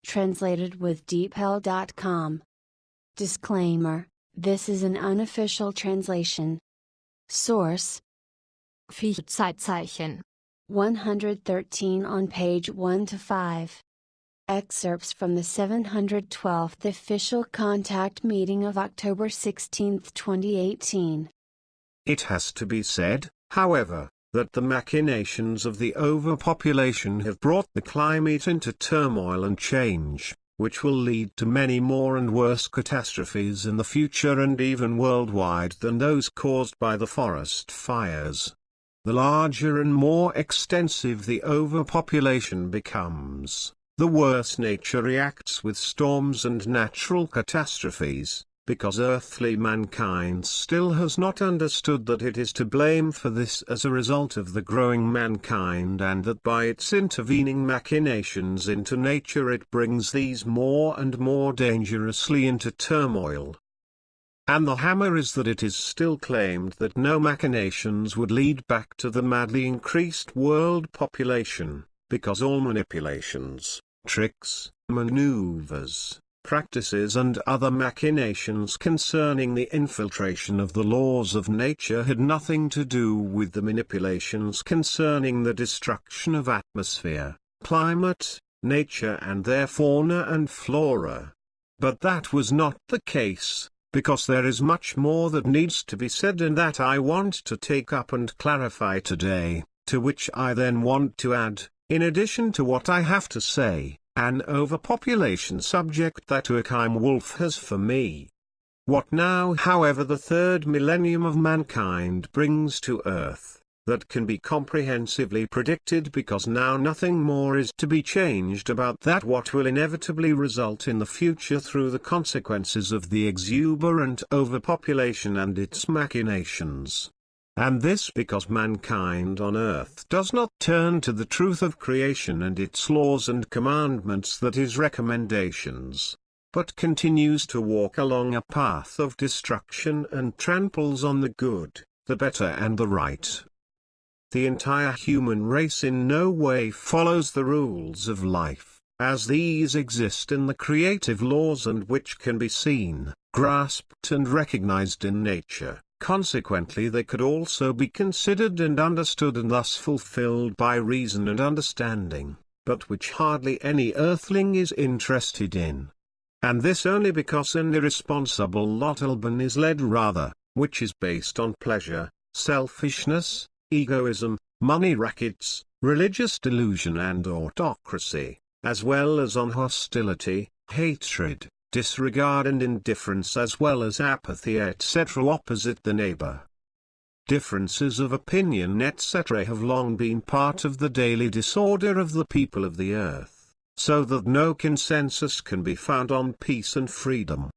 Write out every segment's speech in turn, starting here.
Translated with deepl.com. Disclaimer: this is an unofficial translation. Source: Zeitzeichen 113 on page 1 to 5. Excerpts from the 712th official contact meeting of October 16, 2018. It has to be said, however, that the machinations of the overpopulation have brought the climate into turmoil and change, which will lead to many more and worse catastrophes in the future and even worldwide than those caused by the forest fires. The larger and more extensive the overpopulation becomes, the worse nature reacts with storms and natural catastrophes, because earthly mankind still has not understood that it is to blame for this as a result of the growing mankind, and that by its intervening machinations into nature it brings these more and more dangerously into turmoil. And the hammer is that it is still claimed that no machinations would lead back to the madly increased world population, because all manipulations, tricks, maneuvers, practices and other machinations concerning the infiltration of the laws of nature had nothing to do with the manipulations concerning the destruction of atmosphere, climate, nature and their fauna and flora. But that was not the case, because there is much more that needs to be said and that I want to take up and clarify today, to which I then want to add, in addition to what I have to say, an overpopulation subject that Achim Wolf has for me. What now, however, the third millennium of mankind brings to Earth, that can be comprehensively predicted, because now nothing more is to be changed about that what will inevitably result in the future through the consequences of the exuberant overpopulation and its machinations. And this because mankind on earth does not turn to the truth of creation and its laws and commandments, that is recommendations, but continues to walk along a path of destruction and tramples on the good, the better and the right. The entire human race in no way follows the rules of life, as these exist in the creative laws and which can be seen, grasped and recognized in nature. Consequently they could also be considered and understood and thus fulfilled by reason and understanding, but which hardly any earthling is interested in. And this only because an irresponsible Lottelbahn is led rather, which is based on pleasure, selfishness, egoism, money rackets, religious delusion and autocracy, as well as on hostility, hatred, disregard and indifference, as well as apathy etc. opposite the neighbor. Differences of opinion etc. have long been part of the daily disorder of the people of the earth, so that no consensus can be found on peace and freedom.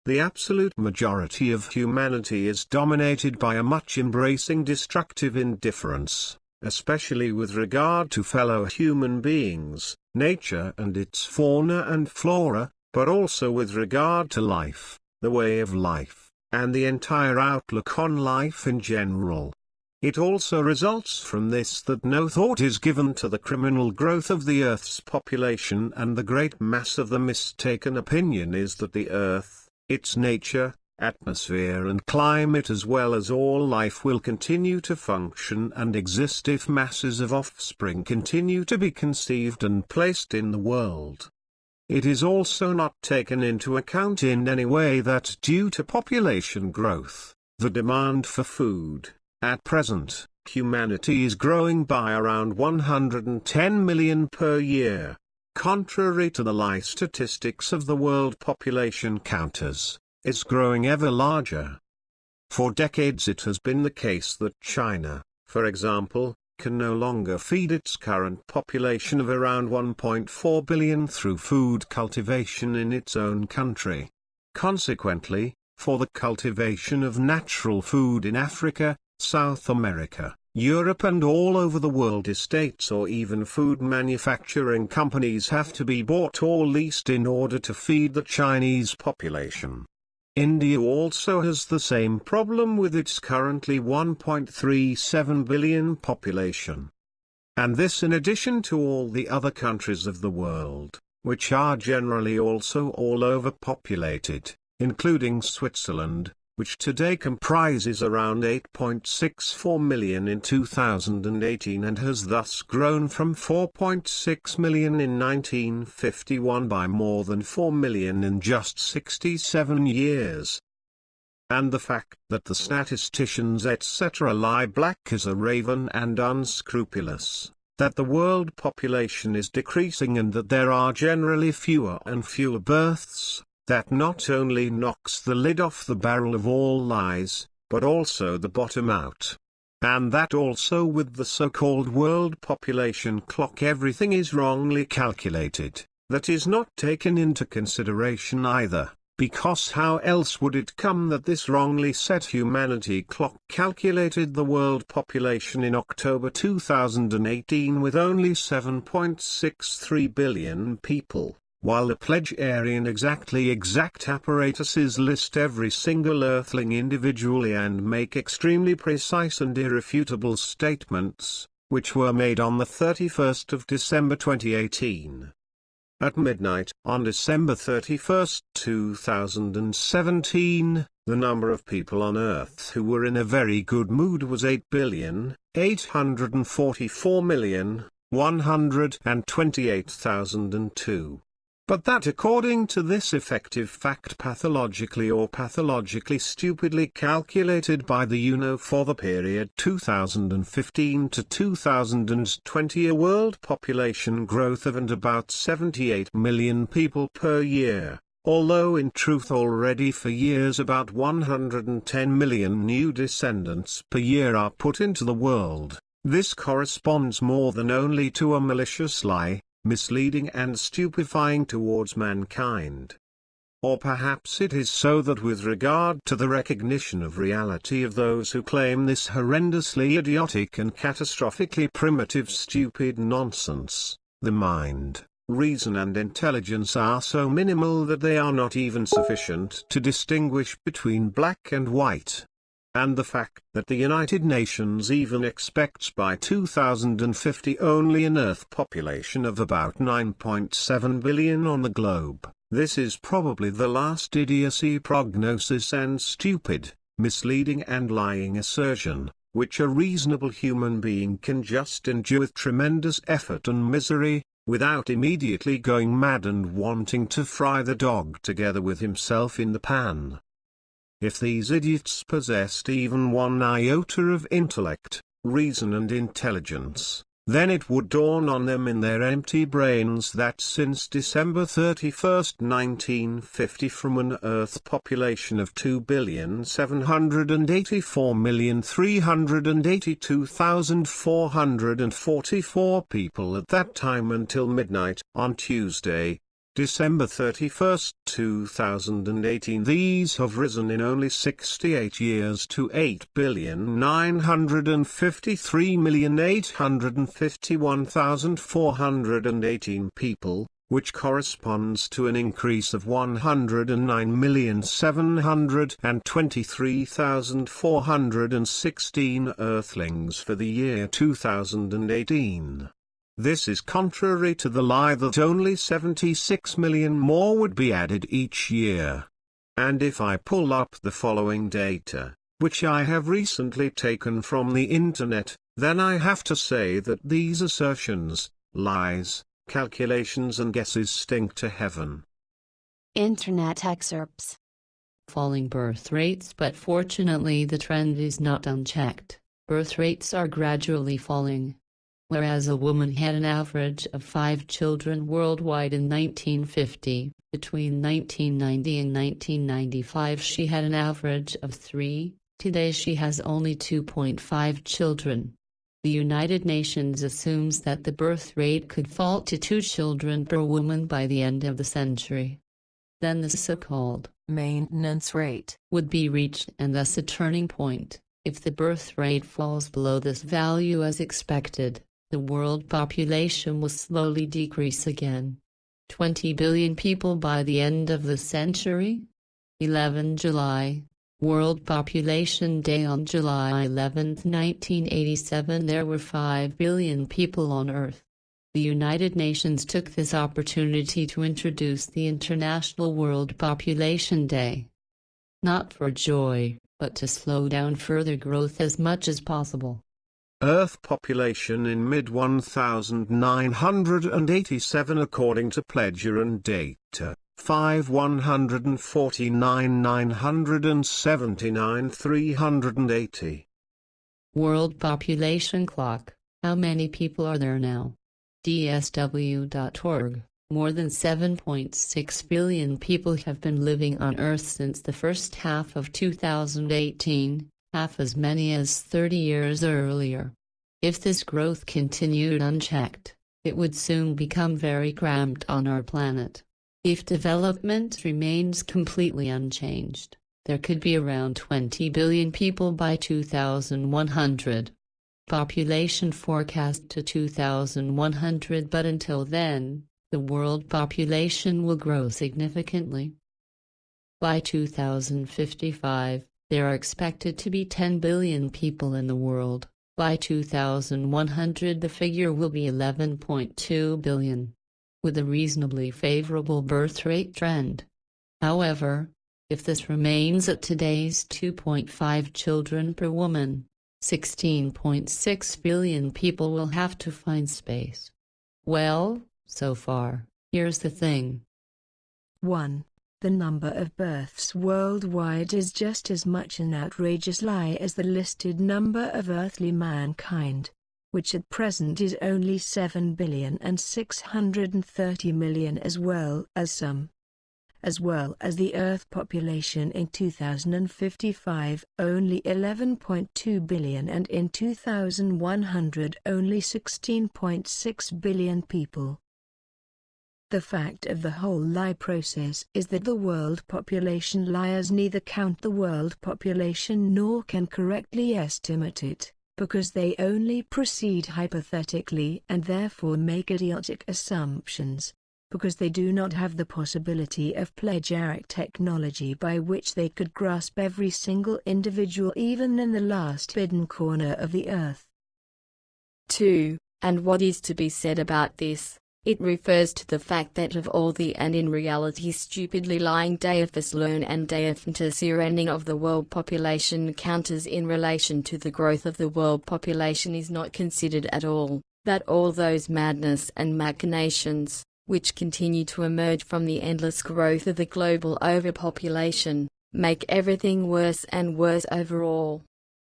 The absolute majority of humanity is dominated by a much embracing destructive indifference, especially with regard to fellow human beings, nature and its fauna and flora, but also with regard to life, the way of life, and the entire outlook on life in general. It also results from this that no thought is given to the criminal growth of the Earth's population, and the great mass of the mistaken opinion is that the Earth, its nature, atmosphere and climate as well as all life will continue to function and exist if masses of offspring continue to be conceived and placed in the world. It is also not taken into account in any way that due to population growth, the demand for food, at present, humanity is growing by around 110 million per year, contrary to the lie statistics of the world population counters, is growing ever larger. For decades it has been the case that China, for example, can no longer feed its current population of around 1.4 billion through food cultivation in its own country. Consequently, for the cultivation of natural food in Africa, South America, Europe and all over the world, estates or even food manufacturing companies have to be bought or leased in order to feed the Chinese population. India also has the same problem with its currently 1.37 billion population. And this in addition to all the other countries of the world, which are generally also all overpopulated, including Switzerland, which today comprises around 8.64 million in 2018 and has thus grown from 4.6 million in 1951 by more than 4 million in just 67 years. And the fact that the statisticians etc. lie black as a raven and unscrupulous, that the world population is decreasing and that there are generally fewer and fewer births, that not only knocks the lid off the barrel of all lies, but also the bottom out. And that also with the so-called world population clock everything is wrongly calculated, that is not taken into consideration either, because how else would it come that this wrongly set humanity clock calculated the world population in October 2018 with only 7.63 billion people, while the Pledgerian exact apparatuses list every single earthling individually and make extremely precise and irrefutable statements, which were made on the 31st of December 2018. At midnight, on December 31, 2017, the number of people on Earth who were in a very good mood was 8,844,128,002. But that according to this effective fact pathologically or pathologically stupidly calculated by the UNO for the period 2015 to 2020 a world population growth of and about 78 million people per year, although in truth already for years about 110 million new descendants per year are put into the world. This corresponds more than only to a malicious lie, misleading and stupefying towards mankind. Or perhaps it is so that with regard to the recognition of reality of those who claim this horrendously idiotic and catastrophically primitive stupid nonsense, the mind, reason and intelligence are so minimal that they are not even sufficient to distinguish between black and white. And the fact that the United Nations even expects by 2050 only an Earth population of about 9.7 billion on the globe, this is probably the last idiocy prognosis and stupid, misleading and lying assertion, which a reasonable human being can just endure with tremendous effort and misery, without immediately going mad and wanting to fry the dog together with himself in the pan. If these idiots possessed even one iota of intellect, reason and intelligence, then it would dawn on them in their empty brains that since December 31, 1950 from an Earth population of 2,784,382,444 people at that time until midnight on Tuesday, December 31, 2018 these have risen in only 68 years to 8,953,851,418 people, which corresponds to an increase of 109,723,416 earthlings for the year 2018. This is contrary to the lie that only 76 million more would be added each year. And if I pull up the following data, which I have recently taken from the internet, then I have to say that these assertions, lies, calculations and guesses stink to heaven. Internet excerpts. Falling birth rates, but fortunately the trend is not unchecked. Birth rates are gradually falling. Whereas a woman had an average of 5 children worldwide in 1950, between 1990 and 1995 she had an average of 3, today she has only 2.5 children. The United Nations assumes that the birth rate could fall to 2 children per woman by the end of the century. Then the so-called maintenance rate would be reached and thus a turning point. If the birth rate falls below this value as expected, the world population will slowly decrease again. 20 billion people by the end of the century? 11 July, World Population Day. On July 11, 1987 there were 5 billion people on Earth. The United Nations took this opportunity to introduce the International World Population Day. Not for joy, but to slow down further growth as much as possible. Earth population in mid-1987 according to Pledger and data, 5,149,979,380. World Population Clock, how many people are there now? DSW.org. More than 7.6 billion people have been living on Earth since the first half of 2018, half as many as 30 years earlier. If this growth continued unchecked, it would soon become very cramped on our planet. If development remains completely unchanged, there could be around 20 billion people by 2100. Population forecast to 2100, but until then, the world population will grow significantly. By 2055, there are expected to be 10 billion people in the world. By 2100 the figure will be 11.2 billion, with a reasonably favorable birth rate trend. However, if this remains at today's 2.5 children per woman, 16.6 billion people will have to find space. Well, so far, here's the thing. 1. The number of births worldwide is just as much an outrageous lie as the listed number of earthly mankind, which at present is only 7,630,000,000, as well as the Earth population in 2055 only 11.2 billion and in 2100 only 16.6 billion people. The fact of the whole lie process is that the world population liars neither count the world population nor can correctly estimate it, because they only proceed hypothetically and therefore make idiotic assumptions, because they do not have the possibility of Pledgeric technology by which they could grasp every single individual even in the last hidden corner of the earth. 2. And what is to be said about this? It refers to the fact that of all the and in reality stupidly lying deifists learn and deifantasier ending of the world population counters in relation to the growth of the world population is not considered at all, that all those madness and machinations, which continue to emerge from the endless growth of the global overpopulation, make everything worse and worse overall.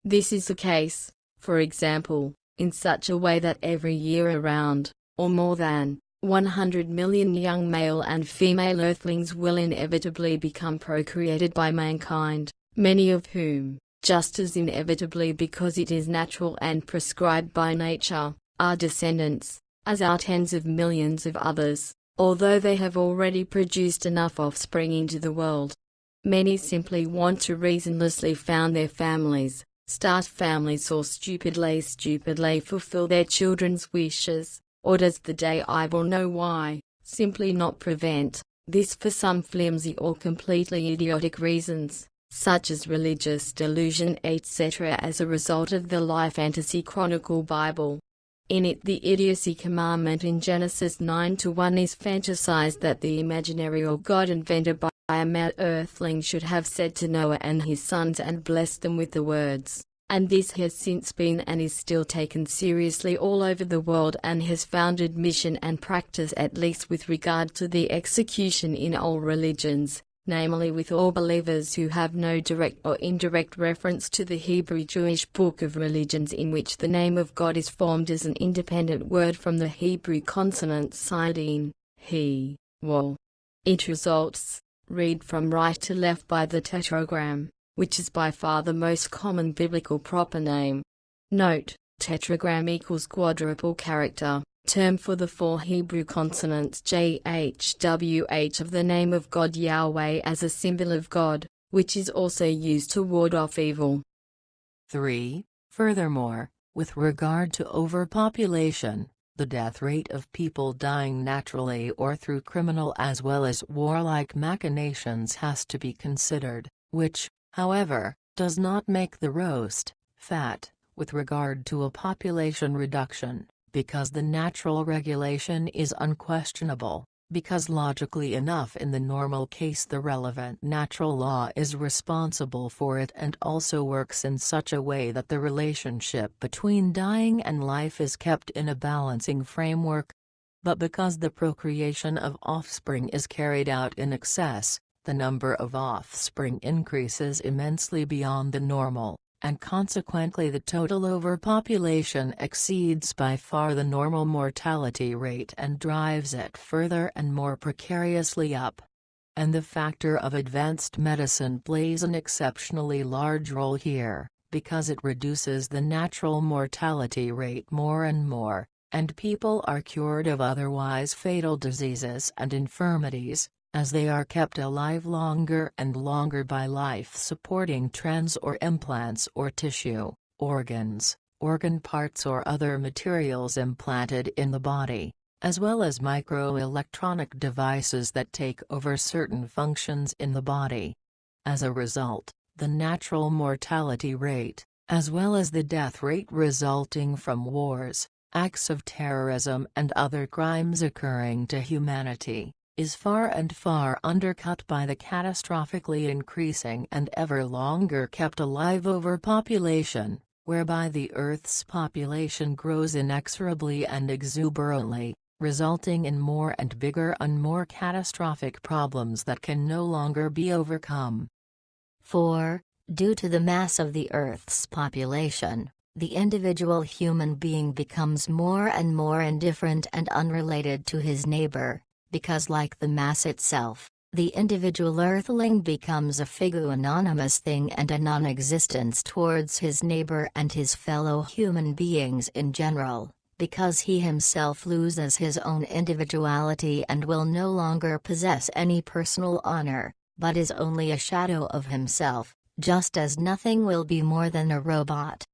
This is the case, for example, in such a way that every year around, or more than, 100 million young male and female earthlings will inevitably become procreated by mankind, many of whom, just as inevitably because it is natural and prescribed by nature, are descendants, as are tens of millions of others, although they have already produced enough offspring into the world. Many simply want to reasonlessly found their families, start families, or stupidly fulfill their children's wishes. Or does the day I will know why, simply not prevent this for some flimsy or completely idiotic reasons, such as religious delusion etc. as a result of the lie fantasy chronicle Bible? In it the idiocy commandment in Genesis 9:1 is fantasized that the imaginary or God invented by a mad earthling should have said to Noah and his sons and blessed them with the words. And this has since been and is still taken seriously all over the world and has found admission and practice at least with regard to the execution in all religions, namely with all believers who have no direct or indirect reference to the Hebrew Jewish book of religions in which the name of God is formed as an independent word from the Hebrew consonant sidin, he, wo. It results, read from right to left by the tetragram, which is by far the most common biblical proper name. Note, tetragram equals quadruple character, term for the four Hebrew consonants JHWH of the name of God Yahweh as a symbol of God, which is also used to ward off evil. 3. Furthermore, with regard to overpopulation, the death rate of people dying naturally or through criminal as well as warlike machinations has to be considered, which, however, does not make the roast fat, with regard to a population reduction, because the natural regulation is unquestionable, because logically enough in the normal case the relevant natural law is responsible for it and also works in such a way that the relationship between dying and life is kept in a balancing framework. But because the procreation of offspring is carried out in excess, the number of offspring increases immensely beyond the normal, and consequently the total overpopulation exceeds by far the normal mortality rate and drives it further and more precariously up. And the factor of advanced medicine plays an exceptionally large role here, because it reduces the natural mortality rate more and more, and people are cured of otherwise fatal diseases and infirmities, as they are kept alive longer and longer by life-supporting trends or implants or tissue, organs, organ parts or other materials implanted in the body, as well as microelectronic devices that take over certain functions in the body. As a result, the natural mortality rate, as well as the death rate resulting from wars, acts of terrorism and other crimes occurring to humanity, is far and far undercut by the catastrophically increasing and ever longer kept alive overpopulation, whereby the Earth's population grows inexorably and exuberantly, resulting in more and bigger and more catastrophic problems that can no longer be overcome. 4. Due to the mass of the Earth's population, the individual human being becomes more and more indifferent and unrelated to his neighbor, because like the mass itself, the individual earthling becomes a figu anonymous thing and a non-existence towards his neighbor and his fellow human beings in general, because he himself loses his own individuality and will no longer possess any personal honor, but is only a shadow of himself, just as nothing will be more than a robot.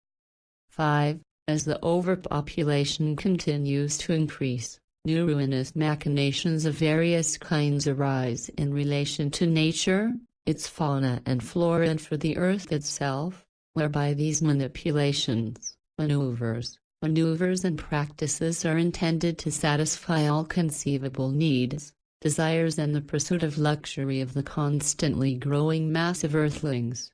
5. As the overpopulation continues to increase, new ruinous machinations of various kinds arise in relation to nature, its fauna and flora and for the earth itself, whereby these manipulations, maneuvers and practices are intended to satisfy all conceivable needs, desires and the pursuit of luxury of the constantly growing mass of earthlings.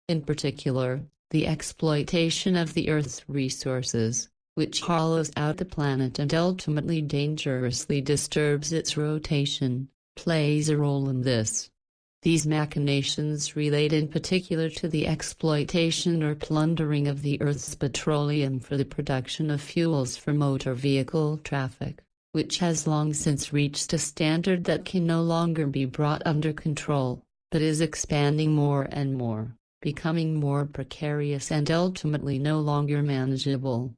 In particular, the exploitation of the Earth's resources, which hollows out the planet and ultimately dangerously disturbs its rotation, plays a role in this. These machinations relate in particular to the exploitation or plundering of the Earth's petroleum for the production of fuels for motor vehicle traffic, which has long since reached a standard that can no longer be brought under control, but is expanding more and more, becoming more precarious and ultimately no longer manageable.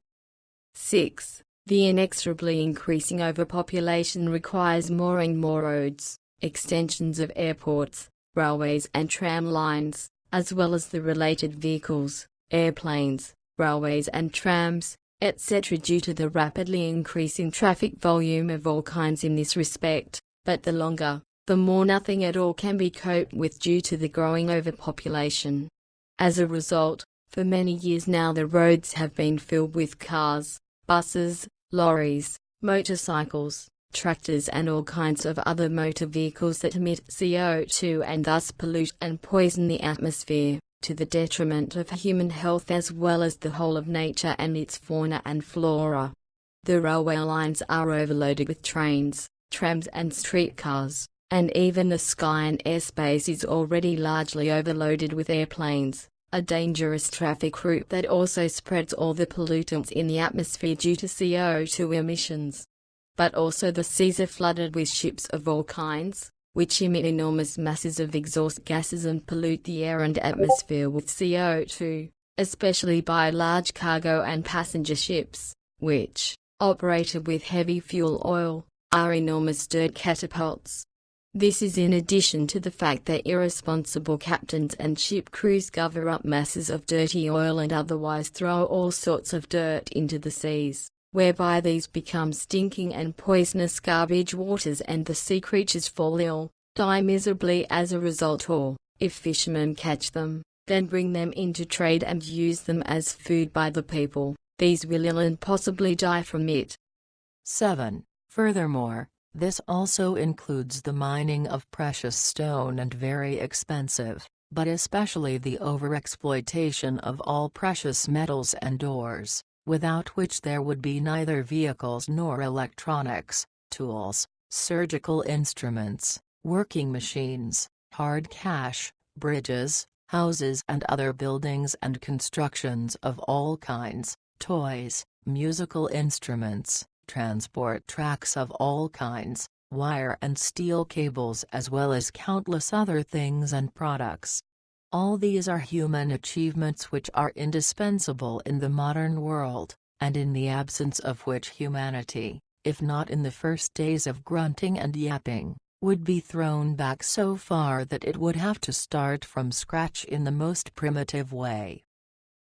6. The inexorably increasing overpopulation requires more and more roads, extensions of airports, railways and tram lines, as well as the related vehicles, airplanes, railways and trams, etc. due to the rapidly increasing traffic volume of all kinds in this respect, but the longer, the more nothing at all can be coped with due to the growing overpopulation. As a result, for many years now the roads have been filled with cars, buses, lorries, motorcycles, tractors and all kinds of other motor vehicles that emit CO2 and thus pollute and poison the atmosphere, to the detriment of human health as well as the whole of nature and its fauna and flora. The railway lines are overloaded with trains, trams and streetcars, and even the sky and airspace is already largely overloaded with airplanes, a dangerous traffic route that also spreads all the pollutants in the atmosphere due to CO2 emissions. But also the seas are flooded with ships of all kinds, which emit enormous masses of exhaust gases and pollute the air and atmosphere with CO2, especially by large cargo and passenger ships, which, operated with heavy fuel oil, are enormous dirt catapults. This is in addition to the fact that irresponsible captains and ship crews gather up masses of dirty oil and otherwise throw all sorts of dirt into the seas, whereby these become stinking and poisonous garbage waters and the sea creatures fall ill, die miserably as a result or, if fishermen catch them, then bring them into trade and use them as food by the people, These will ill and possibly die from it. 7. Furthermore, this also includes the mining of precious stone and very expensive, but especially the overexploitation of all precious metals and ores, without which there would be neither vehicles nor electronics, tools, surgical instruments, working machines, hard cash, bridges, houses and other buildings and constructions of all kinds, toys, musical instruments, transport tracks of all kinds, wire and steel cables as well as countless other things and products. All these are human achievements which are indispensable in the modern world, and in the absence of which humanity, if not in the first days of grunting and yapping, would be thrown back so far that it would have to start from scratch in the most primitive way.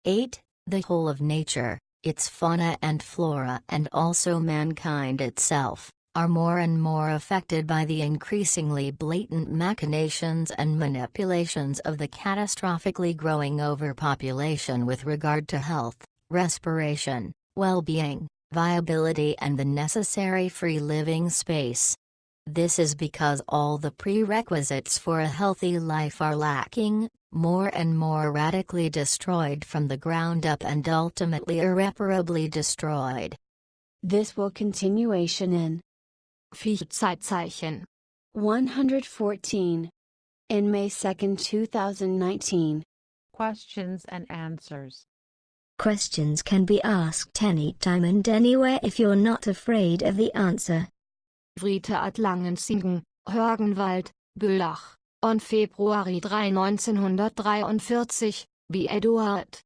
8. The whole of nature, its fauna and flora and also mankind itself, are more and more affected by the increasingly blatant machinations and manipulations of the catastrophically growing overpopulation with regard to health, respiration, well-being, viability and the necessary free living space. This is because all the prerequisites for a healthy life are lacking, more and more radically destroyed from the ground up and ultimately irreparably destroyed. This will continuation in Zeitzeichen 114. In May 2, 2019. Questions and answers. Questions can be asked anytime and anywhere if you're not afraid of the answer. Friete at Langensingen, Hörgenwald, Bülach, on Februari 3 1943, wie Eduard.